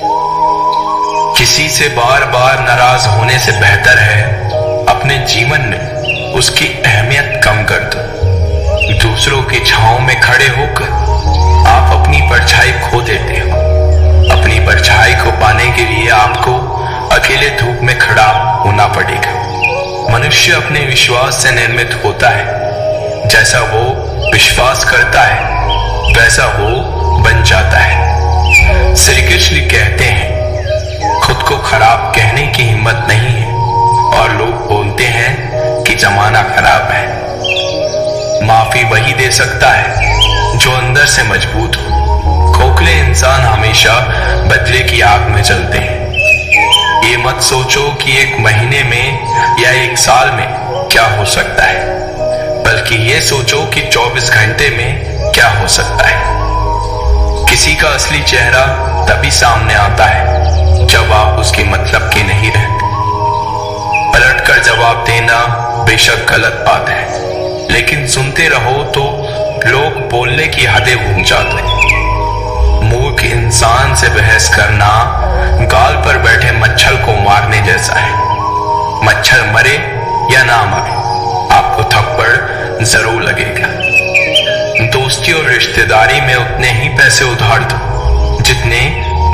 किसी से बार बार नाराज होने से बेहतर है अपने जीवन में उसकी अहमियत कम कर दो। दूसरों की छांव में खड़े होकर आप अपनी परछाई खो देते हो। अपनी परछाई को पाने के लिए आपको अकेले धूप में खड़ा होना पड़ेगा। मनुष्य अपने विश्वास से निर्मित होता है। जैसा वो विश्वास करता है वैसा वो बन जाता है। श्री कृष्ण कहते हैं, खुद को खराब कहने की हिम्मत नहीं है और लोग बोलते हैं कि जमाना खराब है। माफी वही दे सकता है जो अंदर से मजबूत हो। खोखले इंसान हमेशा बदले की आग में जलते हैं। ये मत सोचो कि एक महीने में या एक साल में क्या हो सकता है, बल्कि ये सोचो कि 24 घंटे में क्या हो सकता है। किसी का असली चेहरा तभी सामने आता है जब आप उसके मतलब के नहीं रहते। पलटकर जवाब देना बेशक गलत बात है, लेकिन सुनते रहो तो लोग बोलने की हदें भूल जाते हैं। मूर्ख इंसान से बहस करना गाल पर बैठे मच्छर को मारने जैसा है। मच्छर मरे या ना मरे, आपको थप्पड़ जरूर लगेगा। दोस्ती और रिश्तेदारी में उतने ही पैसे उधार दो जितने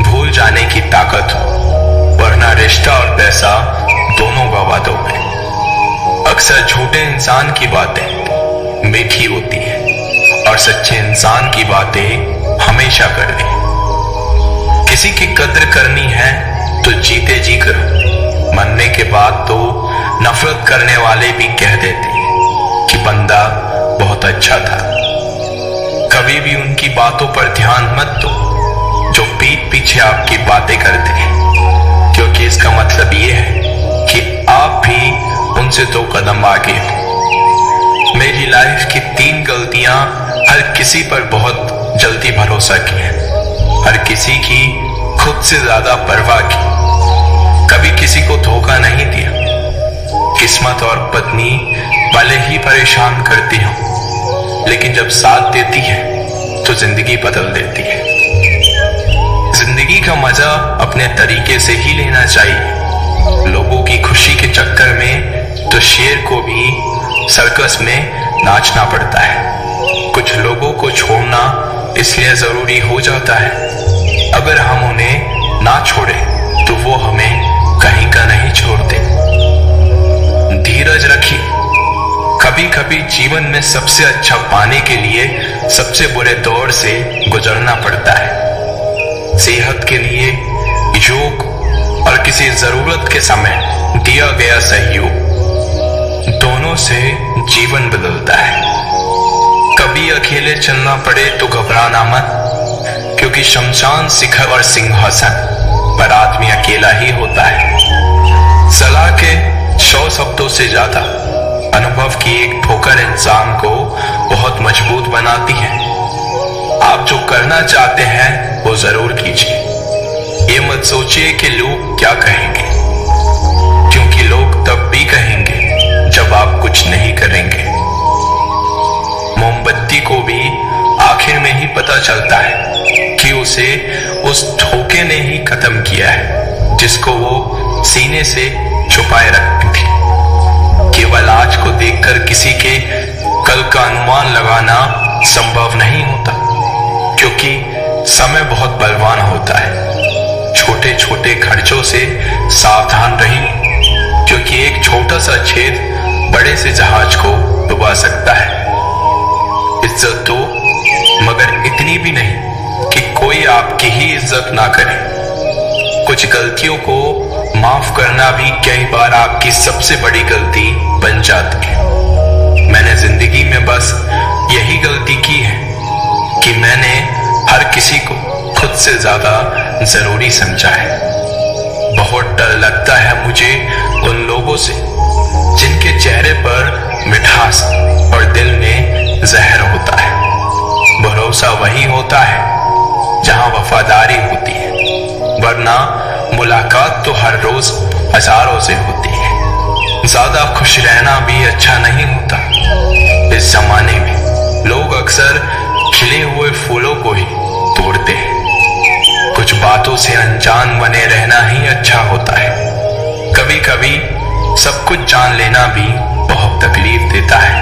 भूल जाने की ताकत हो, वरना रिश्ता और पैसा दोनों गवा दोगे। अक्सर झूठे इंसान की बातें मीठी होती है और सच्चे इंसान की बातें हमेशा कड़वी। किसी की कद्र करनी है तो जीते जी करो। मरने के बाद तो नफरत करने वाले भी कह देते हैं कि बंदा बहुत अच्छा था। कभी भी उनकी बातों पर ध्यान मत दो जो पीठ पीछे आपकी बातें करते हैं, क्योंकि इसका मतलब ये है कि आप भी उनसे 2 कदम आगे हो। मेरी लाइफ की 3 गलतियां हर किसी पर बहुत जल्दी भरोसा किया, हर किसी की खुद से ज्यादा परवाह की, कभी किसी को धोखा नहीं दिया। किस्मत और पत्नी भले ही परेशान करती हो, लेकिन जब साथ देती है तो जिंदगी बदल देती है। जिंदगी का मजा अपने तरीके से ही लेना चाहिए। लोगों की खुशी के चक्कर में तो शेर को भी सर्कस में नाचना पड़ता है। कुछ लोगों को छोड़ना इसलिए जरूरी हो जाता है, अगर हम उन्हें ना छोड़े तो वो हमें कहीं का नहीं छोड़ते। धीरज रखिए। कभी कभी जीवन में सबसे अच्छा पाने के लिए सबसे बुरे दौर से गुजरना पड़ता है। सेहत के लिए योग और किसी जरूरत के समय दिया गया सहयोग, दोनों से जीवन बदलता है। कभी अकेले चलना पड़े तो घबराना मत, क्योंकि शमशान शिखर और सिंहासन पर आदमी अकेला ही होता है। सलाह के 100 शब्दों से ज्यादा अनुभव की एक ठोकर इंसान को बहुत मजबूत बनाती है। आप जो करना चाहते हैं वो जरूर कीजिए। ये मत सोचिए कि लोग क्या कहेंगे, क्योंकि लोग तब भी कहेंगे जब आप कुछ नहीं करेंगे। मोमबत्ती को भी आखिर में ही पता चलता है कि उसे उस धोखे ने ही खत्म किया है जिसको वो सीने से छुपाए रखती थी। केवल आज को देखकर किसी के कल का अनुमान लगाना संभव नहीं होता, क्योंकि समय बहुत बलवान होता है। छोटे छोटे खर्चों से सावधान रहिए, क्योंकि एक छोटा सा छेद बड़े से जहाज को डुबा सकता है। इज्जत दो, मगर इतनी भी नहीं कि कोई आपकी ही इज्जत ना करे। कुछ गलतियों को माफ करना भी कई बार आपकी सबसे बड़ी गलती बन जाती है। मैंने जिंदगी में बस यही गलती की है कि मैंने हर किसी को खुद से ज्यादा जरूरी समझा है। बहुत डर लगता है मुझे उन लोगों से जिनके चेहरे पर मिठास और दिल में जहर होता है। भरोसा वही होता है जहां वफादारी होती है, वरना मुलाकात तो हर रोज हजारों से होती है। ज्यादा खुश रहना भी अच्छा नहीं होता। इस जमाने में लोग अक्सर खिले हुए फूलों को ही तोड़ते हैं। कुछ कुछ बातों से अनजान बने रहना ही अच्छा होता है। कभी कभी सब कुछ जान लेना भी बहुत तकलीफ देता है।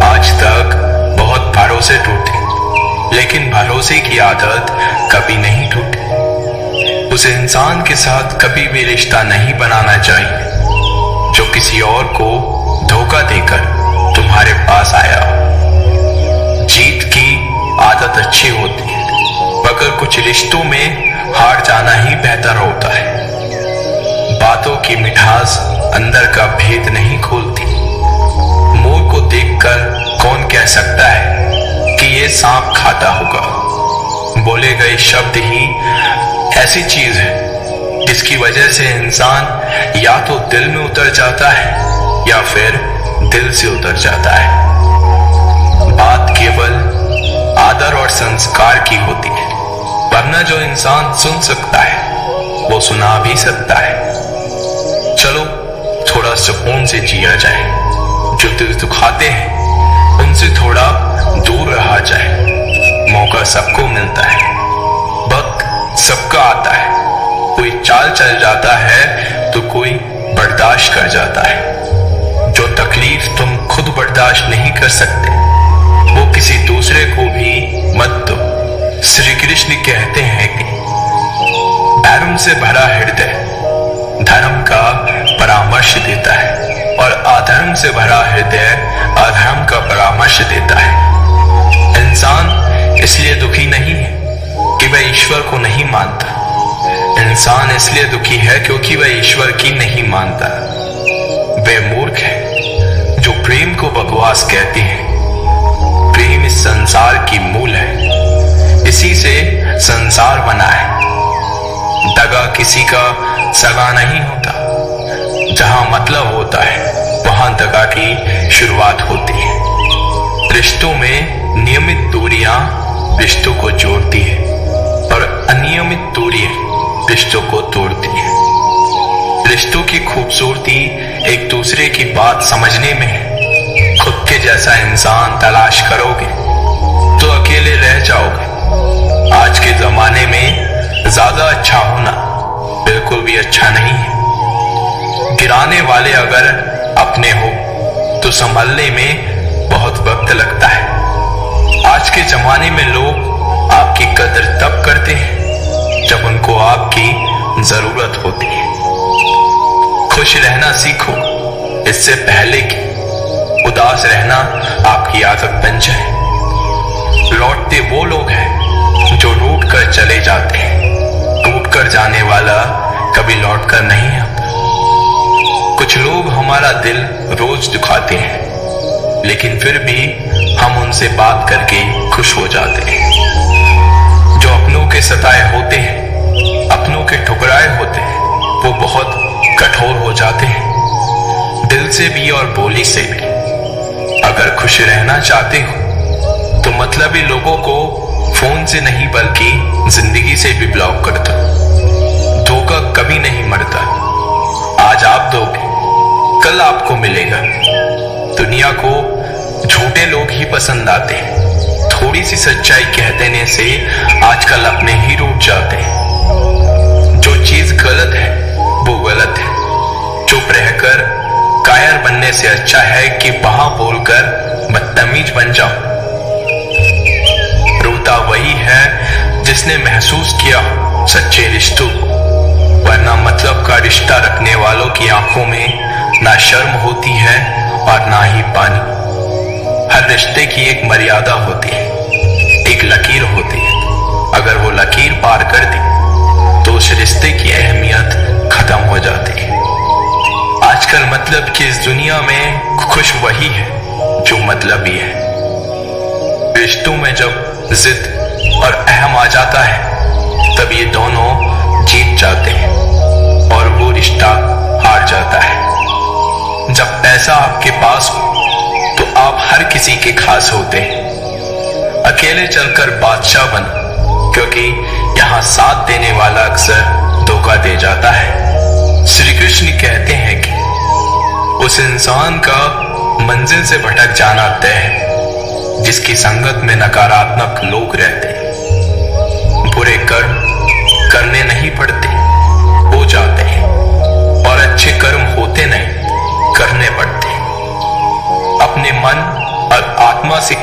आज तक बहुत भरोसे टूटे, लेकिन भरोसे की आदत कभी नहीं टूटी। उस इंसान के साथ कभी भी रिश्ता नहीं बनाना चाहिए जो किसी और को धोखा देकर तुम्हारे पास आया। जीत की आदत अच्छी होती है, मगर कुछ रिश्तों में हार जाना ही बेहतर होता है। बातों की मिठास अंदर का भेद नहीं खोलती। मोर को देखकर कौन कह सकता है कि ये सांप खाता होगा। बोले गए शब्द ही ऐसी चीज है जिसकी वजह से इंसान या तो दिल में उतर जाता है या फिर दिल से उतर जाता है। बात केवल आदर और संस्कार की होती है, वरना जो इंसान सुन सकता है वो सुना भी सकता है। चलो थोड़ा सुकून से जिया जाए। जो दिल दुखाते हैं उनसे थोड़ा दूर रहा जाए। मौका सबको मिलता है, वक्त सबका आता है। कोई चाल चल जाता है तो कोई बर्दाश्त कर जाता है। जो तकलीफ तुम खुद बर्दाश्त नहीं कर सकते वो किसी दूसरे को भी मत दो। श्री कृष्ण कहते हैं कि धर्म से भरा हृदय धर्म का परामर्श देता है और अधर्म से भरा हृदय अधर्म का परामर्श देता है। इंसान इसलिए दुखी नहीं है कि वह ईश्वर को नहीं मानता। इंसान इसलिए दुखी है क्योंकि वह ईश्वर की नहीं मानता। वे मूर्ख है जो प्रेम को बकवास कहते हैं। प्रेम इस संसार की मूल है, इसी से संसार बना है। दगा किसी का सगा नहीं होता। जहां मतलब होता है वहां दगा की शुरुआत होती है। रिश्तों में नियमित दूरियां रिश्तों को जोड़ती है और अनियमित दूरियां रिश्तों को तोड़ती है। रिश्तों की खूबसूरती एक दूसरे की बात समझने में है। खुद के जैसा इंसान तलाश करोगे तो अकेले रह जाओगे। आज के जमाने में ज्यादा अच्छा होना बिल्कुल भी अच्छा नहीं है। गिराने वाले अगर अपने हो तो संभलने में बहुत वक्त लगता है। आज के जमाने में लोग आपकी कदर तब करते हैं जब उनको आपकी जरूरत होती है। खुश रहना सीखो इससे पहले कि उदास रहना आपकी आदत बन जाए। लौटते वो लोग हैं जो रूठ कर चले जाते हैं। टूट कर जाने वाला कभी लौट कर नहीं आता। कुछ लोग हमारा दिल रोज दुखाते हैं, लेकिन फिर भी हम उनसे बात करके खुश हो जाते हैं। जो अपनों के सताए होते हैं, अपनों के ठुकराए होते हैं, वो बहुत कठोर हो जाते हैं, दिल से भी और बोली से भी। अगर खुश रहना चाहते हो तो मतलबी लोगों को फोन से नहीं बल्कि जिंदगी से भी ब्लॉक कर दो। धोखा कभी नहीं मरता। आज आप दोगे, कल आपको मिलेगा। दुनिया को झूठे लोग ही पसंद आते हैं। थोड़ी सी सच्चाई कह देने से आजकल अपने ही रूठ जाते हैं। जो चीज गलत है वो गलत है। चुप रहकर कायर बनने से अच्छा है कि वहां बोलकर बदतमीज बन जाओ। रोता वही है जिसने महसूस किया सच्चे रिश्तों को, वरना मतलब का रिश्ता रखने वालों की आंखों में ना शर्म होती है और ना ही पानी। हर रिश्ते की एक मर्यादा होती है, एक लकीर होती है। अगर वो लकीर पार कर दी तो उस रिश्ते की अहमियत खत्म हो जाती है। आजकल मतलब कि इस दुनिया में खुश वही है जो मतलबी है। रिश्तों में जब जिद और अहम आ जाता है तब ये दोनों जीत जाते हैं और वो रिश्ता हार जाता है। जब पैसा आपके पास हो तो आप हर किसी के खास होते हैं। अकेले चलकर बादशाह बनो, क्योंकि यहाँ साथ देने वाला अक्सर धोखा दे जाता है। श्री कृष्ण कहते हैं कि उस इंसान का मंजिल से भटक जाना तय है जिसकी संगत में नकारात्मक लोग रहते हैं। बुरे कर्म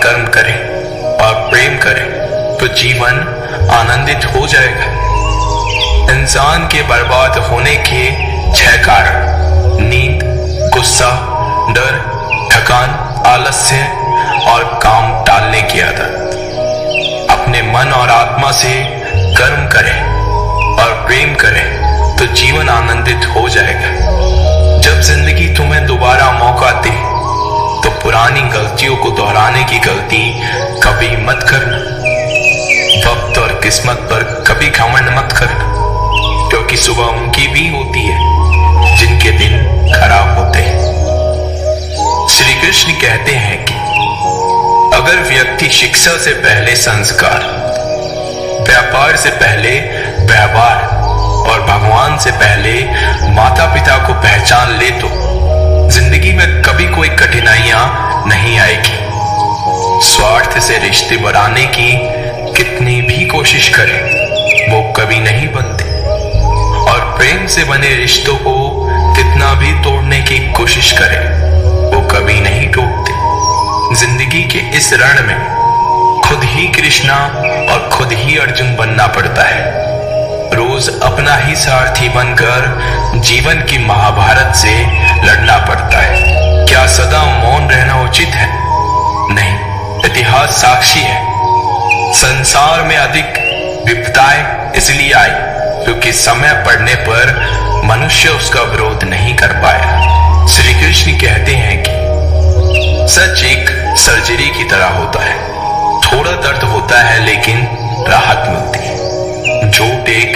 कर्म करें और प्रेम करें तो जीवन आनंदित हो जाएगा। इंसान के बर्बाद होने के 6 कारण: नींद, गुस्सा, डर, थकान, आलस्य और काम टालने की आदत। अपने मन और आत्मा से कर्म करें और प्रेम करें तो जीवन आनंदित हो जाएगा। जब जिंदगी तुम्हें दोबारा मौका दे तो पुरानी गलतियों को दोहराने की गलती कभी मत करना। वक्त और किस्मत पर कभी घमंड मत करना, क्योंकि सुबह उनकी भी होती है जिनके दिन खराब होते हैं। श्री कृष्ण कहते हैं कि अगर व्यक्ति शिक्षा से पहले संस्कार, व्यापार से पहले व्यवहार और भगवान से पहले माता पिता को पहचान ले तो जिंदगी में कभी कोई कठिनाइयां नहीं आएगी। स्वार्थ से रिश्ते बढ़ाने की कितनी भी कोशिश करें वो कभी नहीं बनते, और प्रेम से बने रिश्तों को कितना भी तोड़ने की कोशिश करें वो कभी नहीं टूटते। जिंदगी के इस रण में खुद ही कृष्णा और खुद ही अर्जुन बनना पड़ता है। रोज अपना ही सारथी बनकर जीवन की महाभारत से लड़ना पड़ता है। क्या सदा मौन रहना उचित है? नहीं, इतिहास साक्षी है। संसार में अधिक विपदाएं इसलिए आई क्योंकि समय पड़ने पर मनुष्य उसका विरोध नहीं कर पाया। श्री कृष्ण कहते हैं कि सच एक सर्जरी की तरह होता है, थोड़ा दर्द होता है लेकिन राहत मिलती है। झूठ एक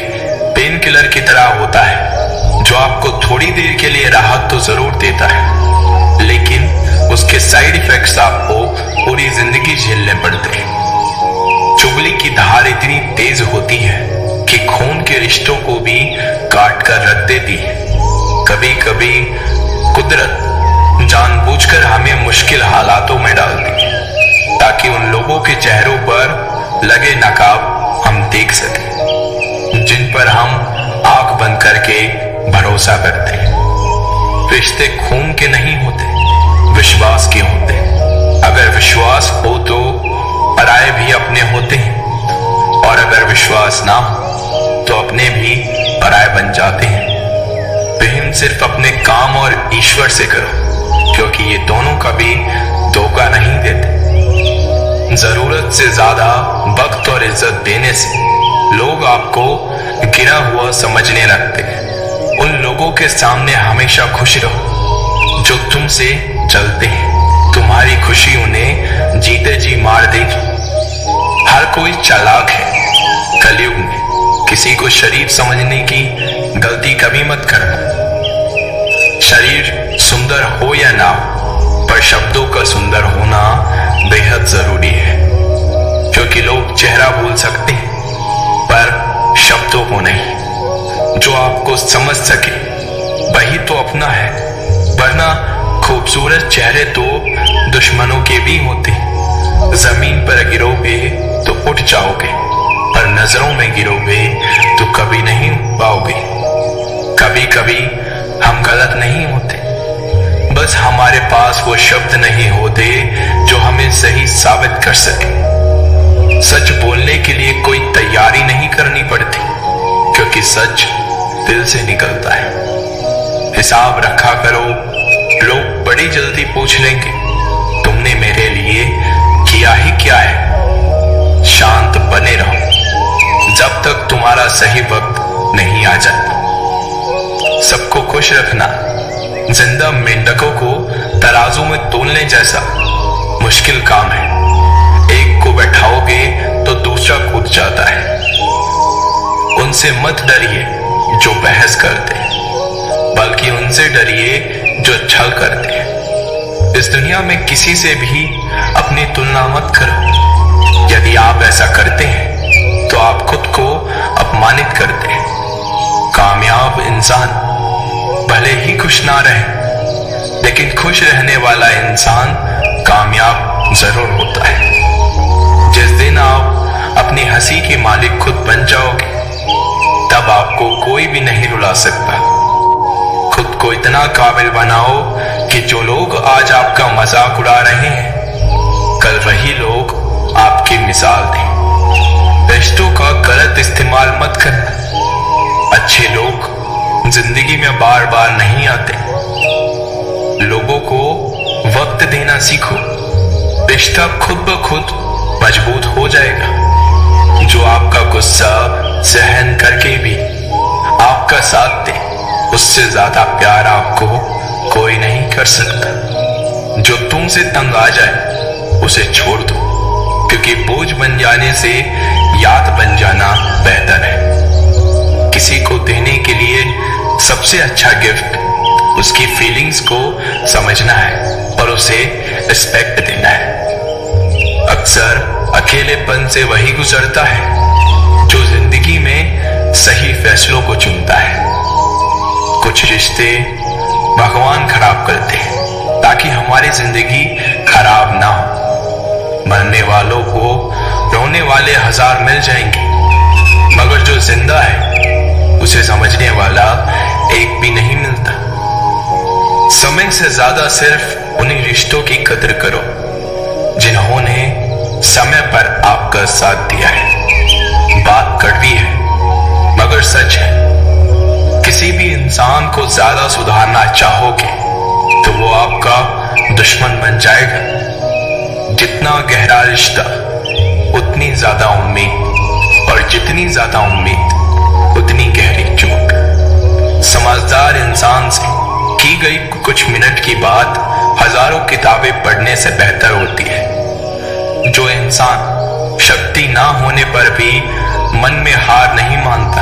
पेन किलर की तरह होता है जो आपको थोड़ी देर के लिए राहत तो जरूर देता है, लेकिन उसके साइड इफेक्ट्स आपको पूरी जिंदगी झेलने पड़ते हैं। चुगली की धार इतनी तेज होती है कि खून के रिश्तों को भी काट कर रख देती है। कभी कभी कुदरत जानबूझकर हमें मुश्किल हालातों में डालती है ताकि उन लोगों के चेहरों पर लगे नकाब हम देख सकें जिन पर हम आंख बंद करके भरोसा करते हैं। रिश्ते खून के नहीं होते, विश्वास के होते हैं। अगर विश्वास हो तो पराये भी अपने होते हैं, और अगर विश्वास ना हो तो अपने भी पराये बन जाते हैं। प्रेम सिर्फ अपने काम और ईश्वर से करो, क्योंकि ये दोनों कभी धोखा नहीं देते। जरूरत से ज्यादा वक्त और इज्जत देने से लोग आपको गिरा हुआ समझने लगते हैं। उन लोगों के सामने हमेशा खुश रहो जो तुमसे चलते हैं। तुम्हारी खुशी उन्हें जीते जी मार देगी। हर कोई चालाक है। कलयुग में किसी को शरीफ समझने की गलती कभी मत करना। शरीर सुंदर हो या ना हो, पर शब्दों का सुंदर होना बेहद जरूरी है, क्योंकि लोग चेहरा भूल सकते हैं पर शब्दों को नहीं। जो आपको समझ सके वही तो अपना है, वरना खूबसूरत चेहरे तो दुश्मनों के भी होते हैं। जमीन पर गिरोगे तो उठ जाओगे, पर नजरों में गिरोगे तो कभी नहीं उठ पाओगे। कभी कभी हम गलत नहीं होते, बस हमारे पास वो शब्द नहीं होते जो हमें सही साबित कर सके। सच बोलने के लिए कोई तैयारी नहीं करनी पड़ती, क्योंकि सच दिल से निकलता है। हिसाब रखा करो, लोग बड़ी जल्दी पूछ लेंगे तुमने मेरे लिए किया ही क्या है। शांत बने रहो जब तक तुम्हारा सही वक्त नहीं आ जाता। सबको खुश रखना जिंदा मेंढकों को तराजू में तोलने जैसा मुश्किल काम है। एक को बैठाओगे तो दूसरा कूद जाता है। उनसे मत डरिए जो बहस करते हैं, बल्कि उनसे डरिए जो छल करते हैं। इस दुनिया में किसी से भी अपनी तुलना मत करो। यदि आप ऐसा करते हैं तो आप खुद को अपमानित करते हैं। कामयाब इंसान भले ही खुश ना रहे, लेकिन खुश रहने वाला इंसान कामयाब जरूर होता है। जिस दिन आप अपनी हंसी के मालिक खुद बन जाओगे, तब आपको कोई भी नहीं रुला सकता। खुद को इतना काबिल बनाओ कि जो लोग आज आपका मजाक उड़ा रहे हैं, कल कल वही लोग आपकी मिसाल थे। रिश्तों का गलत इस्तेमाल मत करना। अच्छे लोग जिंदगी में बार बार नहीं आते। लोगों को वक्त देना सीखो, रिश्ता खुद ब खुद मजबूत हो जाएगा। जो आपका गुस्सा सहन करके भी आपका साथ दे, उससे ज्यादा प्यार आपको कोई नहीं कर सकता। जो तुमसे तंग आ जाए उसे छोड़ दो, क्योंकि बोझ बन जाने से याद बन जाना बेहतर है। किसी को देने के लिए सबसे अच्छा गिफ्ट उसकी फीलिंग्स को समझना है और उसे रिस्पेक्ट देना है। अक्सर अकेलेपन से वही गुजरता है जो जिंदगी में सही फैसलों को चुनता है। कुछ रिश्ते भगवान खराब करते हैं ताकि हमारी जिंदगी खराब ना हो। मरने वालों को रोने वाले 1000 मिल जाएंगे, मगर जो जिंदा है उसे समझने वाला एक भी नहीं मिलता। समय से ज्यादा सिर्फ उन्हीं रिश्तों की कदर करो जिन्होंने समय पर आपका साथ दिया है। बात कड़वी है मगर सच है। किसी भी इंसान को ज्यादा सुधारना चाहोगे तो वो आपका दुश्मन बन जाएगा। जितना गहरा रिश्ता उतनी ज्यादा उम्मीद, और जितनी ज्यादा उम्मीद उतनी गहरी चोट। समझदार इंसान से की गई कुछ मिनट की बात हजारों किताबें पढ़ने से बेहतर होती है। जो इंसान शक्ति ना होने पर भी मन में हार नहीं मानता,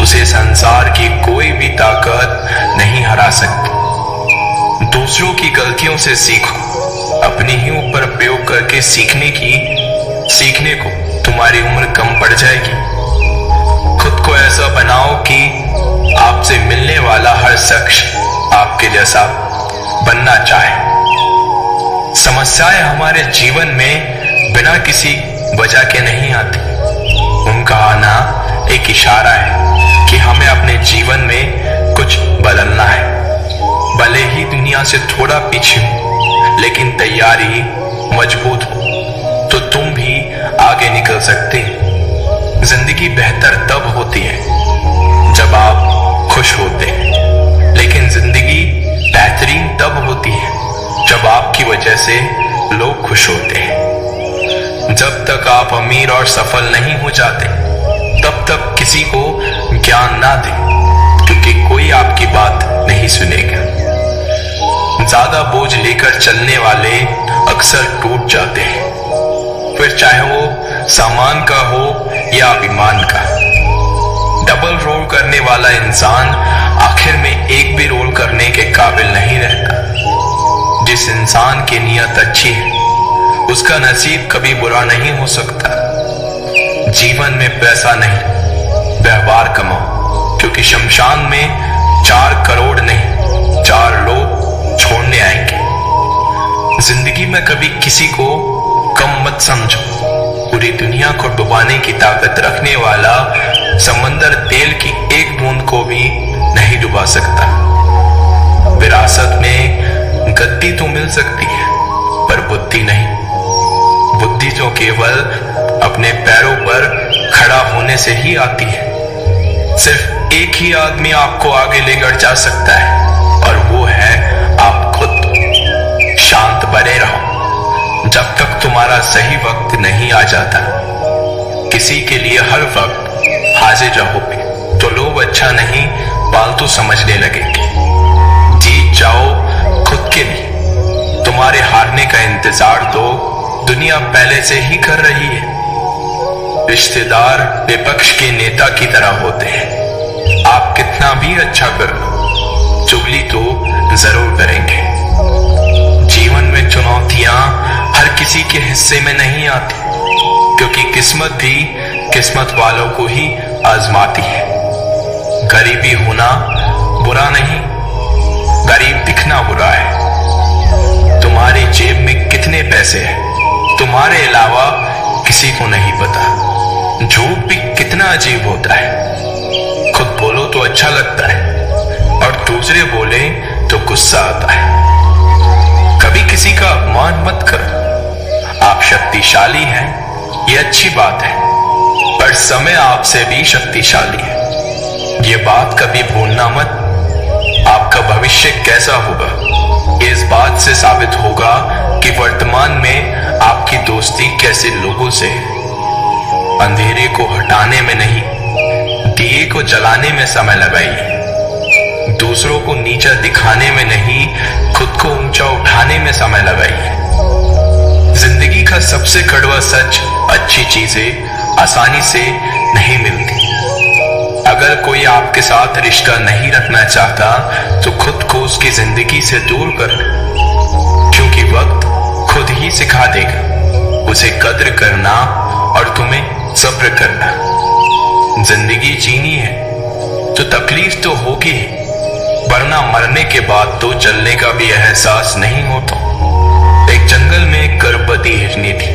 उसे संसार की कोई भी ताकत नहीं हरा सकती। दूसरों की गलतियों से सीखो, अपने ही ऊपर प्रयोग करके सीखने को तुम्हारी उम्र कम पड़ जाएगी। खुद को ऐसा बनाओ कि आपसे मिलने वाला हर शख्स आपके जैसा बनना चाहे। समस्याएं हमारे जीवन में बिना किसी वजह के नहीं आती। उनका आना एक इशारा है कि हमें अपने जीवन में कुछ बदलना है। भले ही दुनिया से थोड़ा पीछे हो, लेकिन तैयारी मजबूत हो तो तुम भी आगे निकल सकते हैं। जिंदगी बेहतर तब होती है जब आप खुश होते हैं, लेकिन जिंदगी बेहतरीन तब होती है जब आपकी वजह से लोग खुश होते हैं। जब तक आप अमीर और सफल नहीं हो जाते तब तक किसी को ज्ञान ना दें, क्योंकि कोई आपकी बात नहीं सुनेगा। ज्यादा बोझ लेकर चलने वाले अक्सर टूट जाते हैं, फिर चाहे वो सामान का हो या अभिमान का। डबल रोल करने वाला इंसान आखिर में एक भी रोल करने के काबिल नहीं रहता। जिस इंसान की नीयत अच्छी है उसका नसीब कभी बुरा नहीं हो सकता। जीवन में पैसा नहीं, व्यवहार कमाओ, क्योंकि शमशान में 4 करोड़ नहीं 4 लोग छोड़ने आएंगे। जिंदगी में कभी किसी को कम मत समझो। पूरी दुनिया को डुबाने की ताकत रखने वाला समंदर तेल की एक बूंद को भी नहीं डुबा सकता। विरासत में गद्दी तो मिल सकती है पर बुद्धि नहीं। बुद्धि जो केवल अपने पैरों पर खड़ा होने से ही आती है। सिर्फ एक ही आदमी आपको आगे लेकर जा सकता है और वो है आप खुद। शांत बने रहो जब तक तुम्हारा सही वक्त नहीं आ जाता। किसी के लिए हर वक्त हाजिर रहोगे तो लोग अच्छा नहीं फालतू समझने लगेंगे। जीत जाओ खुद के लिए। तुम्हारे हारने का इंतजार तो दुनिया पहले से ही कर रही है। रिश्तेदार विपक्ष के नेता की तरह होते हैं। आप कितना भी अच्छा करो, चुगली तो जरूर करेंगे। जीवन में चुनौतियां हर किसी के हिस्से में नहीं आती, क्योंकि किस्मत भी किस्मत वालों को ही आजमाती है। गरीबी होना बुरा नहीं, गरीब दिखना बुरा है। तुम्हारी जेब में कितने पैसे हैं तुम्हारे अलावा किसी को नहीं पता। झूठ भी कितना अजीब होता है। खुद बोलो तो अच्छा लगता है और दूसरे बोले तो गुस्सा आता है। कभी किसी का अपमान मत करो, आप शक्तिशाली हैं, ये अच्छी बात है, पर समय आपसे भी शक्तिशाली है। ये बात कभी भूलना मत। आपका भविष्य कैसा होगा, इस बात से साबित होगा कि वर्तमान में आपकी दोस्ती कैसे लोगों से है। अंधेरे को हटाने में नहीं, दिए को जलाने में समय लगाइए। दूसरों को नीचा दिखाने में नहीं, खुद को ऊंचा उठाने में समय लगाइए। जिंदगी का सबसे कड़वा सच, अच्छी चीजें आसानी से नहीं मिलती। अगर कोई आपके साथ रिश्ता नहीं रखना चाहता तो खुद को उसकी जिंदगी से दूर कर लो, क्योंकि वक्त खुद ही सिखा देगा उसे कद्र करना और तुम्हें सब्र करना। जिंदगी जीनी है तो तकलीफ तो होगी ही, वरना मरने के बाद तो जलने का भी एहसास नहीं होता। एक जंगल में एक गर्भवती हिरनी थी।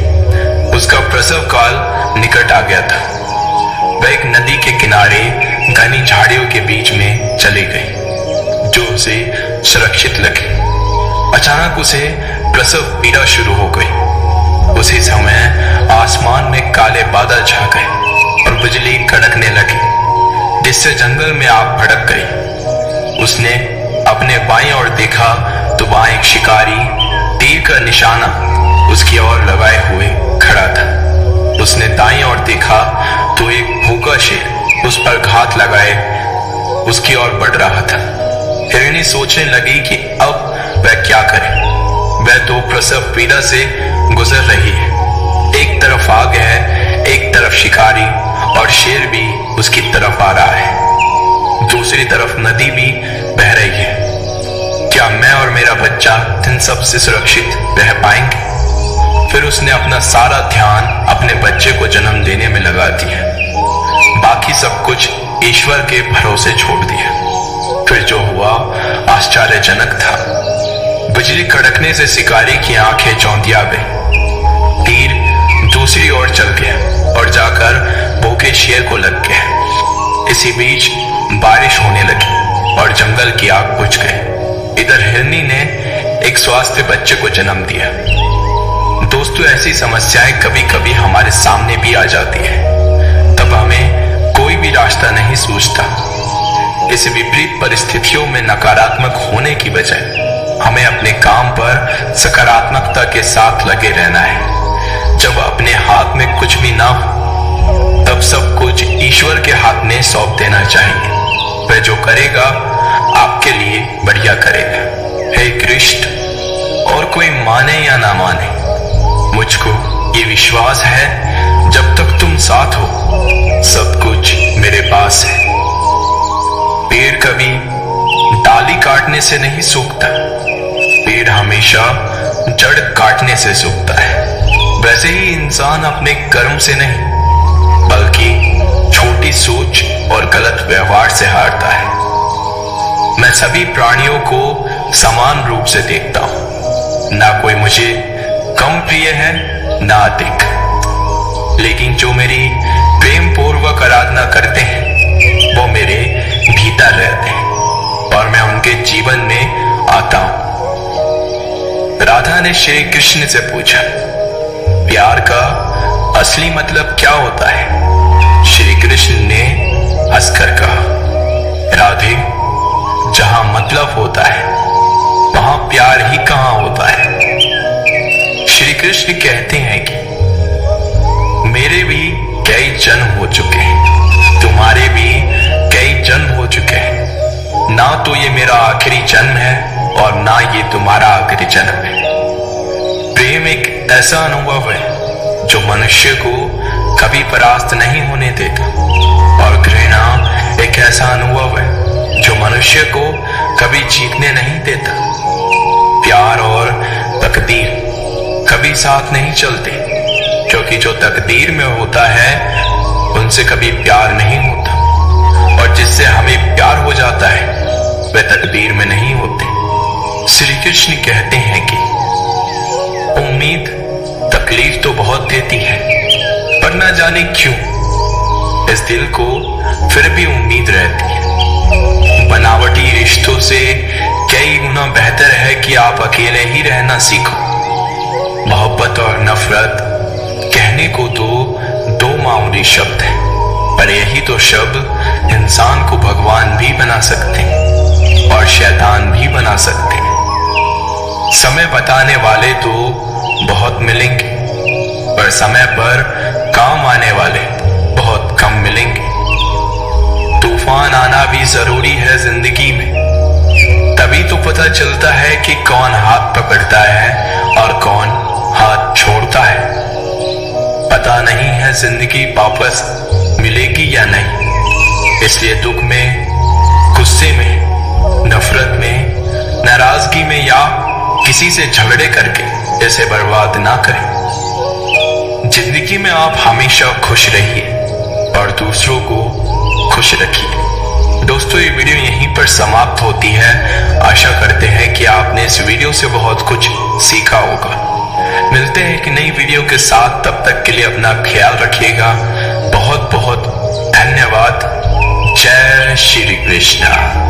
उसका प्रसव काल निकट आ गया था। वह एक नदी के किनारे घनी झाड़ियों के बीच में चली गई, जो उसे सुरक्षित लगी। अचानक उसे प्रसव पीड़ा शुरू हो गई। उसी समय आसमान में काले बादल छा गए और बिजली कड़कने लगी, जिससे जंगल में आग भड़क गई। उसने अपने बाईं ओर देखा तो वहां एक शिकारी तीर का निशाना उसकी ओर लगाए हुए खड़ा था। उसने दाईं ओर देखा तो एक भूखा शेर उस पर घात लगाए उसकी ओर बढ़ रहा था। हिरनी सोचने लगी कि अब वह क्या करे। वह तो प्रसव पीड़ा से गुजर रही है। एक तरफ आग है, एक तरफ शिकारी, और शेर भी उसकी तरफ आ रहा है। दूसरी तरफ नदी भी बह रही है। क्या मैं और मेरा बच्चा इन सब से सुरक्षित रह पाएंगे? फिर उसने अपना सारा ध्यान अपने बच्चे को जन्म देने में लगा दिया। बाकी सब कुछ ईश्वर के भरोसे छोड़ दिया। फिर जो हुआ आश्चर्यजनक था। बिजली कड़कने से शिकारी की आंखें चौंधिया गई। तीर दूसरी ओर चल गया और जाकर भूखे शेर को लग गया। इसी बीच बारिश होने लगी और जंगल की आग बुझ गई। इधर हिरनी ने एक स्वास्थ्य बच्चे को जन्म दिया। दोस्तों, ऐसी समस्याएं कभी कभी हमारे सामने भी आ जाती है। तब हमें कोई भी रास्ता नहीं सूझता। इस विपरीत परिस्थितियों में नकारात्मक होने की बजाय हमें अपने काम पर सकारात्मकता के साथ लगे रहना है। जब अपने हाथ में कुछ भी ना हो, तब सब कुछ ईश्वर के हाथ में सौंप देना चाहिए। वह जो करेगा आपके लिए बढ़िया करेगा। हे कृष्ण, और कोई माने या ना माने, मुझको ये विश्वास है जब तक तुम साथ हो सब कुछ मेरे पास है। पेड़ कभी डाली काटने से नहीं सूखता, पेड़ हमेशा जड़ काटने से सूखता है। वैसे ही इंसान अपने कर्म से नहीं, बल्कि छोटी सोच और गलत व्यवहार से हारता है। मैं सभी प्राणियों को समान रूप से देखता हूं। ना कोई मुझे कम प्रिय है, ना अधिक। लेकिन जो मेरी प्रेम पूर्वक आराधना करते हैं वो मेरे भीतर रहते हैं और मैं उनके जीवन में आता हूं। राधा ने श्री कृष्ण से पूछा, प्यार का असली मतलब क्या होता है? श्री कृष्ण ने हंसकर कहा, राधे, जहां मतलब होता है वहां प्यार ही कहां होता है। श्री कृष्ण कहते हैं कि मेरे भी कई जन्म हो चुके हैं, तुम्हारे भी कई जन्म हो चुके हैं। ना तो ये मेरा आखिरी जन्म है और ना ये तुम्हारा आखिरी जन्म है। प्रेम एक ऐसा अनुभव है जो मनुष्य को कभी परास्त नहीं होने देता, और घृणा एक ऐसा अनुभव है जो मनुष्य को कभी जीतने नहीं देता। प्यार और तकदीर कभी साथ नहीं चलते, क्योंकि जो तकदीर में होता है उनसे कभी प्यार नहीं होता, और जिससे हमें प्यार हो जाता है वह तकदीर में नहीं होते। श्री कृष्ण कहते हैं कि उम्मीद तकलीफ तो बहुत देती है, पर न जाने क्यों इस दिल को फिर भी उम्मीद रहती है। बनावटी रिश्तों से कई गुना बेहतर है कि आप अकेले ही रहना सीखो। मोहब्बत और नफरत कहने को तो दो मामूली शब्द हैं, पर यही तो शब्द इंसान को भगवान भी बना सकते हैं और शैतान भी बना सकते हैं। समय बताने वाले तो बहुत मिलेंगे, पर समय पर काम आने वाले बहुत कम मिलेंगे। तूफान आना भी जरूरी है जिंदगी में, तभी तो पता चलता है कि कौन हाथ पकड़ता है और कौन हाथ छोड़ता है। पता नहीं है जिंदगी वापस मिलेगी या नहीं, इसलिए दुख में, गुस्से में, नफरत में, नाराजगी में या किसी से झगड़े करके इसे बर्बाद ना करें। जिंदगी में आप हमेशा खुश रहिए और दूसरों को खुश रखिए। दोस्तों, ये वीडियो यहीं पर समाप्त होती है। आशा करते हैं कि आपने इस वीडियो से बहुत कुछ सीखा होगा। मिलते हैं एक नई वीडियो के साथ, तब तक के लिए अपना ख्याल रखिएगा। बहुत बहुत धन्यवाद। जय श्री कृष्णा।